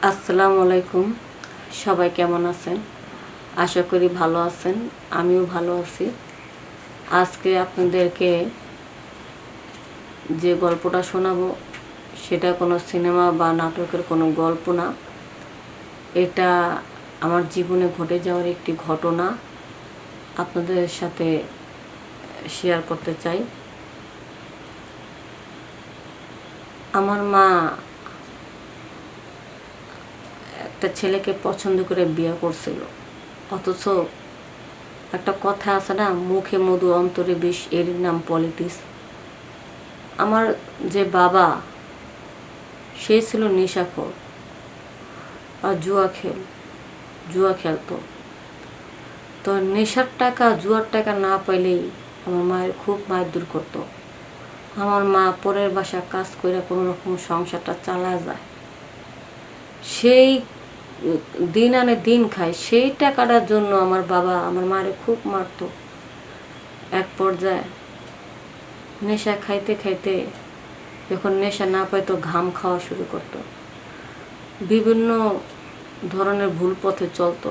আসসালামু আলাইকুম। সবাই কেমন আছেন? আশা করি ভালো আছেন। আমিও ভালো আছি। আজকে আপনাদেরকে যে গল্পটা শোনাবো সেটা কোনো সিনেমা বা নাটকের কোনো গল্প না। এটা আমার জীবনে ঘটে যাওয়ার একটি ঘটনা আপনাদের সাথে শেয়ার করতে চাই। আমার মা একটা ছেলেকে পছন্দ করে বিয়ে করছিল, অথচ একটা কথা আছে না, মুখে মধু অন্তরে বিষ, এর নাম পলিটিক্স। আমার যে বাবা, সে ছিল নেশাখোর আর জুয়া খেলতো। তো নেশার টাকা, জুয়ার টাকা না পাইলেই আমার মায়ের খুব মারধর করতো। আমার মা পরের বাসা কাজ করে কোনো রকম সংসারটা চালা যায়, সেই দিন আনে দিন খায়। সেই টাকাটার জন্য আমার বাবা আমার মারে খুব মারতো। এক পর্যায়ে নেশা খাইতে খাইতে যখন নেশা না পাইতো, ঘাম খাওয়া শুরু করতো, বিভিন্ন ধরনের ভুল পথে চলতো।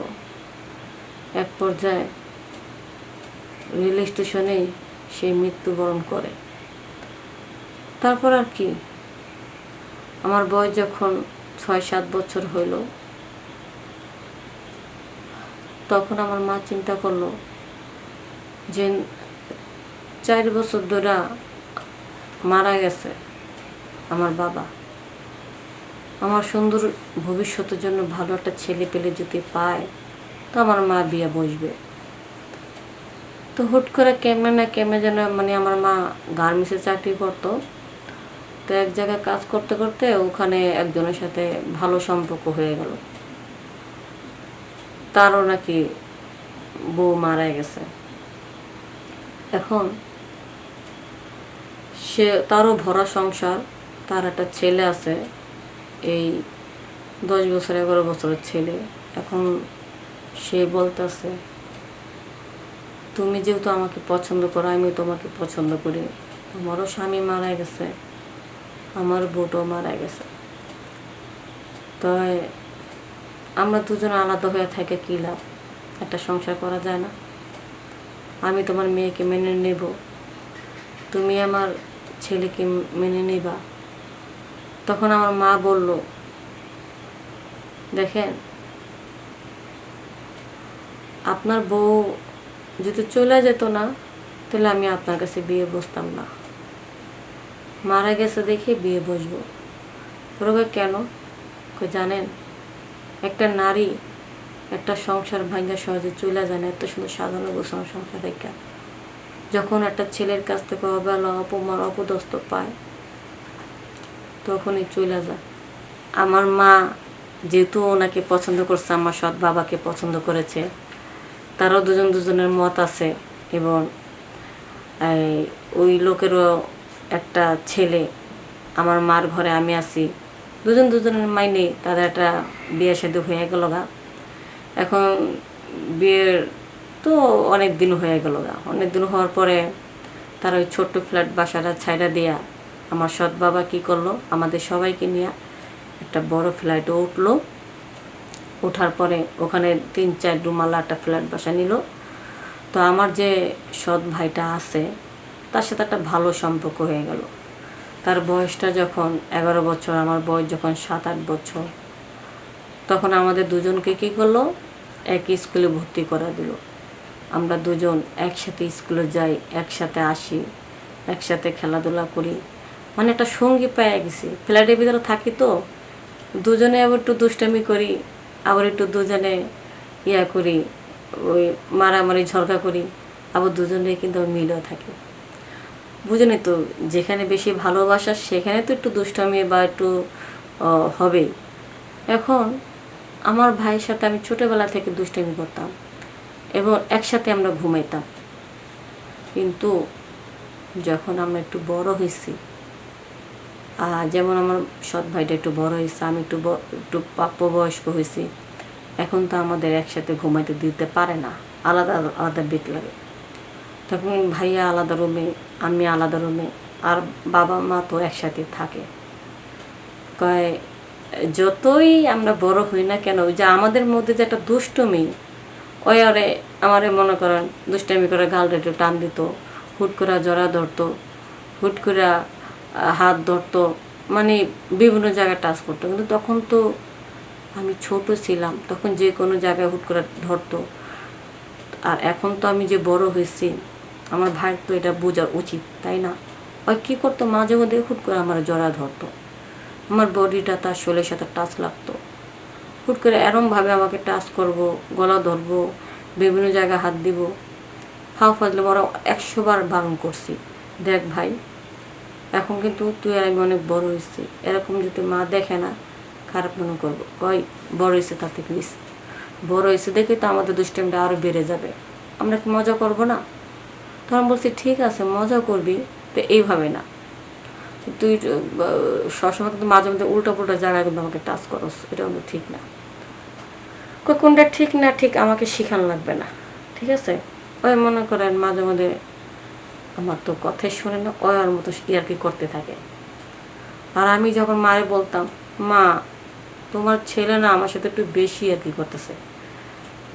এক পর্যায়ে রেল স্টেশনেই সে মৃত্যুবরণ করে। তারপর আর কি, আমার বয়স যখন 6-7 বছর হইল, তখন আমার মা চিন্তা করলো যে 4 বছর ধরে মারা গেছে আমার বাবা, আমার সুন্দর ভবিষ্যতের জন্য ভালো একটা ছেলে পেলে যদি পায় তো আমার মা বিয়ে বসবে। তো হুট করে কেমনে না কেমনে যেন, আমার মা গার্মেন্টসে চাকরি করতো। তো এক জায়গায় কাজ করতে করতে ওখানে একজনের সাথে ভালো সম্পর্ক হয়ে গেল। তারও নাকি বউ মারা গেছে। এখন তারও ভরা সংসার, তার একটা ছেলে আছে, এই 10 বছর 11 বছরের ছেলে। এখন সে বলতেছে, তুমি যেহেতু আমাকে পছন্দ করো, আমি তোমাকে পছন্দ করি। আমারও স্বামী মারা গেছে, আমার বউটাও মারা গেছে, তাই আমরা দুজন আলাদা হয়ে থাকে কী লাভ? একটা সংসার করা যায় না? আমি তোমার মেয়েকে মেনে নেব, তুমি আমার ছেলেকে মেনে নেবা। তখন আমার মা বলল, দেখেন, আপনার বউ যদি চলে যেত না, তাহলে আমি আপনার কাছে বিয়ে বসতাম না। মারা গেছে দেখে বিয়ে বসবো। রোগে কেন? জানেন, একটা নারী একটা সংসার ভাঙ্গা সহজে চলে যায় না। এত সুন্দর সাজানো গোছানো সংসার রেখা যখন একটা ছেলের কাছ থেকে অবহেলা, অপমান, অপদস্থ পায়, তখনই চলে যায়। আমার মা যেহেতু ওনাকে পছন্দ করছে, আমার সৎ বাবাকে পছন্দ করেছে, তারাও দুজনের মত আছে। এবং ওই লোকেরও একটা ছেলে, আমার মার ঘরে আমি আছি, দুজনের মাইনে তাদের একটা বিয়ে শাদী হয়ে গেল গা। এখন বিয়ের তো অনেক দিন হয়ে গেল গা। অনেক দিন হওয়ার পরে তার ওই ছোট্ট ফ্ল্যাট বাসাটা ছাইড়া দিয়া আমার সৎ বাবা কী করলো, আমাদের সবাইকে নিয়ে একটা বড় ফ্ল্যাটে উঠলো। ওঠার পরে ওখানে 3-4 রুমালা একটা ফ্ল্যাট বাসা নিল। তো আমার যে সৎ ভাইটা আছে, তার সাথে একটা ভালো সম্পর্ক হয়ে গেল। তার বয়সটা যখন 11 বছর, আমার বয়স যখন 7-8 বছর, তখন আমাদের দুজনকে কী করলো, একই স্কুলে ভর্তি করা দিল। আমরা দুজন একসাথে স্কুলে যাই, একসাথে আসি, একসাথে খেলাধুলা করি। একটা সঙ্গী পেয়ে গেছি। ফ্ল্যাটের ভিতরে থাকি তো দুজনে আবার একটু দুষ্টামি করি, আবার একটু দুজনে করি, ওই মারামারি ঝগড়া করি, আবার দুজনে কিন্তু মিলেও থাকি। বুঝলি তো, যেখানে বেশি ভালোবাসা সেখানে তো একটু দুষ্টামি বা একটু হবেই। এখন আমার ভাইয়ের সাথে আমি ছোটোবেলা থেকে দুষ্টামি করতাম এবং একসাথে আমরা ঘুমাইতাম। কিন্তু যখন আমরা একটু বড় হয়েছি, যেমন আমার সৎ ভাইটা একটু বড় হয়েছে, আমি একটু প্রাপ্তবয়স্ক হয়েছি, এখন তো আমাদের একসাথে ঘুমাইতে দিতে পারে না, আলাদা আলাদা বেড লাগে। তখন ভাইয়া আলাদা রুমে, আমি আলাদা রুমে, আর বাবা মা তো একসাথে থাকে। কয় যতই আমরা বড় হই না কেন, ওই যে আমাদের মধ্যে যে একটা দুষ্টমি, ওই আরে আমারে মনে করেন দুষ্টামি করে গালটা একটু টান দিত, হুট করে জড়া ধরতো, হুট করে হাত ধরতো, মানে বিভিন্ন জায়গায় টাচ করতো। কিন্তু তখন তো আমি ছোট ছিলাম, তখন যে কোনো জায়গায় হুট করে ধরতো। আর এখন তো আমি যে বড় হয়েছি, আমার ভাইয়ের তো এটা বোঝা উচিত, তাই না? ওই কী করতো, মাঝে মধ্যে হুট করে আমার জড়া ধরতো, আমার বডিটা তার শরীরের সাথে টাচ লাগতো, হুট করে এরমভাবে আমাকে টাচ করব, গলা ধরবো, বিভিন্ন জায়গায় হাত দিব। হাও ফাজলে বড় 100 বার বারণ করছি, দেখ ভাই এখন কিন্তু তুই আর আমি অনেক বড় হয়েছি, এরকম যদি মা দেখে না খারাপ মনে করবো। কয় বড় হয়েছে তাতে প্লিজ, বড় হয়েছে দেখে তো আমাদের দুষ্টামিটা আরও বেড়ে যাবে, আমরা কি মজা করব না? তখন বলছি ঠিক আছে মজা করবি, তো এইভাবে না, তুই সবসময় কিন্তু মাঝে মধ্যে উল্টা পুল্টা জায়গায় কিন্তু আমাকে টাচ করস, এটা কিন্তু ঠিক না। কোনটা ঠিক না ঠিক আমাকে শিখানো লাগবে না, ঠিক আছে? ওই মনে করেন মাঝে মধ্যে আমার তো কথাই শুনে না, ওই ওর মতো ইয়ার্কি করতে থাকে। আর আমি যখন মারে বলতাম, মা তোমার ছেলে না আমার সাথে একটু বেশি ইয়ার্কি করতেছে,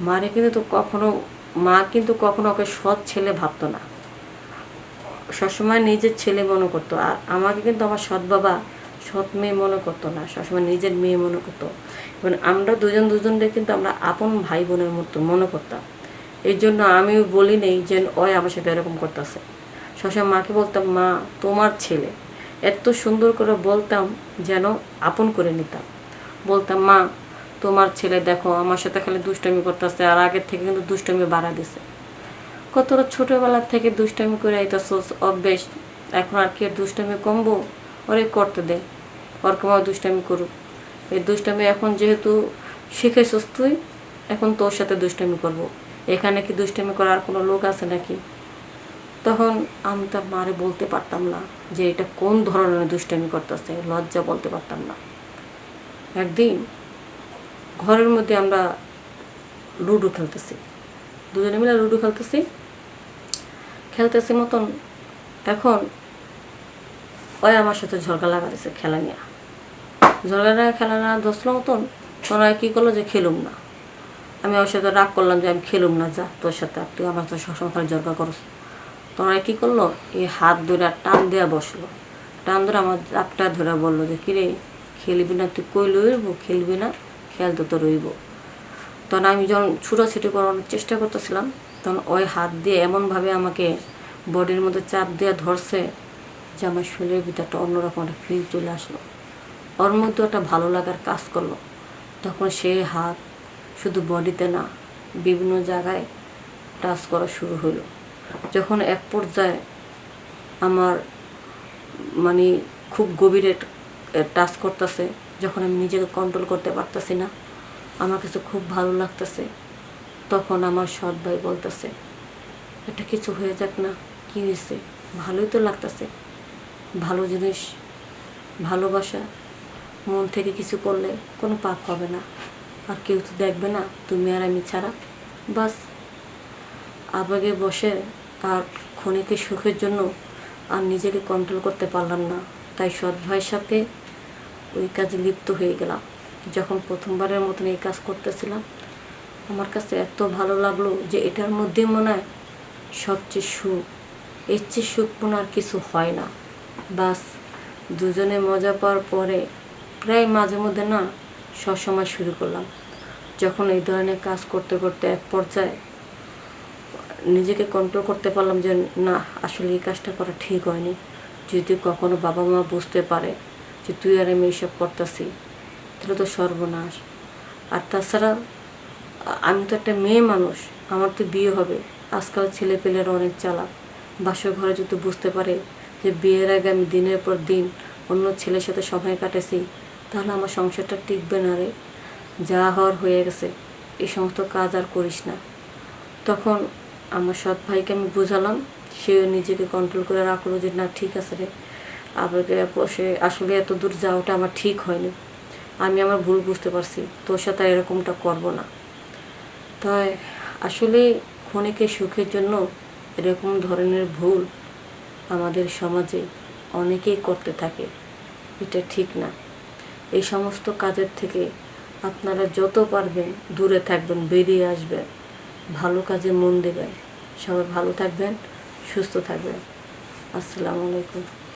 মারে কিন্তু তো কখনো, মা কিন্তু কখনো ওকে সৎ ছেলে ভাবতো না, সবসময় নিজের ছেলে মনে করতো। আর আমাকে কিন্তু আমার সৎ বাবা সৎ মেয়ে মনে করতো না, সবসময় নিজের মেয়ে মনে করতো। এবং আমরা দুজনকে কিন্তু আমরা আপন ভাই বোনের মতো মনে করতাম। এই জন্য আমিও বলি নেই যে ওই আমার সাথে এরকম করতেছে। সবসময় মাকে বলতাম, মা তোমার ছেলে, এত সুন্দর করে বলতাম যেন আপন করে নিতাম। বলতাম, মা তোমার ছেলে দেখো আমার সাথে খালি দুষ্টামি করতেছে, আর আগের থেকে কিন্তু দুষ্টামি বাড়া দিছে। কতটা ছোটোবেলার থেকে দুষ্টামি করে আইতাছোস, অভ্যেস, এখন আর কি দুষ্টামি কমবো? ওরে করতে দে, ওর কমাও দুষ্টামি করুক। এই দুষ্টামি এখন যেহেতু শিখেছস তুই, এখন তোর সাথে দুষ্টামি করব। এখানে কি দুষ্টামি করার কোনো লোক আছে নাকি? তখন আমি তার মারে বলতে পারতাম না যে এটা কোন ধরনের দুষ্টামি করতেছে, লজ্জা বলতে পারতাম না। একদিন ঘরের মধ্যে আমরা লুডো খেলতেছি, দুজনে মিলে লুডো খেলতেছি মতন, এখন ওই আমার সাথে ঝগড়া লাগা দিছে খেলা নিয়ে, খেলা না দোষলো মতন। তখন কী করলো যে খেলুম না, আমি ওর সাথে রাগ করলাম যে আমি খেলুম না, যা তোর সাথে, তুই আমার সাথে সবসময় খালি ঝগড়া করস। তখন কী করলো, এই হাত ধরে টান দেওয়া বসলো, টান ধরে আমার চাপটা ধরে বললো যে কিরে খেলবি না, তুই কই লইব, খেলবি না, খেলতে তো রইব। তখন আমি যখন ছুটাছুটি করানোর চেষ্টা করতেছিলাম, তখন ওই হাত দিয়ে এমনভাবে আমাকে বডির মধ্যে চাপ দিয়ে ধরছে যে আমার শরীরের ভিতরটা অন্যরকম একটা ফিল চলে আসলো, ওর মধ্যে একটা ভালো লাগার কাজ করলো। তখন সেই হাত শুধু বডিতে না, বিভিন্ন জায়গায় টাচ করা শুরু হলো। যখন এক পর্যায়ে আমার মানে খুব গভীরে টাচ করতেছে, যখন আমি নিজেকে কন্ট্রোল করতে পারতেছি না, আমার কাছে খুব ভালো লাগতেছে, তখন আমার সৎ ভাই বলতেছে, এটা কিছু হয়ে যাক না, কী হয়েছে, ভালোই তো লাগতেছে, ভালো জিনিস, ভালোবাসা, মন থেকে কিছু করলে কোনো পাপ হবে না, আর কেউ তো দেখবে না, তুমি আর আমি ছাড়া। বাস আবেগে বসে আর ক্ষণিকে সুখের জন্য আর নিজেকে কন্ট্রোল করতে পারলাম না, তাই সৎ ভাইয়ের সাথে ওই কাজে লিপ্ত হয়ে গেলাম। যখন প্রথমবারের মতন এই কাজ করতেছিলাম, আমার কাছে এত ভালো লাগলো যে এটার মধ্যে মনে হয় সবচেয়ে সুখ, এর চেয়ে সুখ মনে আর কিছু হয় না। বাস দুজনে মজা পাওয়ার পরে প্রায় মাঝে মধ্যে না সবসময় শুরু করলাম। যখন এই ধরনের কাজ করতে করতে এক পর্যায়ে নিজেকে কন্ট্রোল করতে পারলাম যে না, আসলে এই কাজটা করা ঠিক হয়নি, যদি কখনো বাবা মা বুঝতে পারে যে তুই আর আমি এইসব করতেছি, তাহলে তো সর্বনাশ। আর তাছাড়া আমি তো একটা মেয়ে মানুষ, আমার তো বিয়ে হবে, আজকাল ছেলেপেলেরা অনেক চালাক, বাসর ঘরে যদি বুঝতে পারে যে বিয়ের আগে আমি দিনের পর দিন অন্য ছেলের সাথে সময় কাটেছি, তাহলে আমার সংসারটা টিকবে না রে, যা হওয়ার হয়ে গেছে, এই সমস্ত কাজ আর করিস না। তখন আমার সৎ ভাইকে আমি বুঝালাম, সেও নিজেকে কন্ট্রোল করে রাখলো যে না ঠিক আছে রে, আবেগে বসে আসলে এত দূর যাওয়াটা আমার ঠিক হয়নি, আমি আমার ভুল বুঝতে পারছি, তোর সাথে এরকমটা করবো না। তাই আসলে ক্ষণিকে সুখের জন্য এরকম ধরনের ভুল আমাদের সমাজে অনেকেই করতে থাকে, এটা ঠিক না। এই সমস্ত কাজের থেকে আপনারা যত পারবেন দূরে থাকবেন, বেরিয়ে আসবেন, ভালো কাজে মন দেবেন। সবাই ভালো থাকবেন, সুস্থ থাকবেন। আসসালামু আলাইকুম।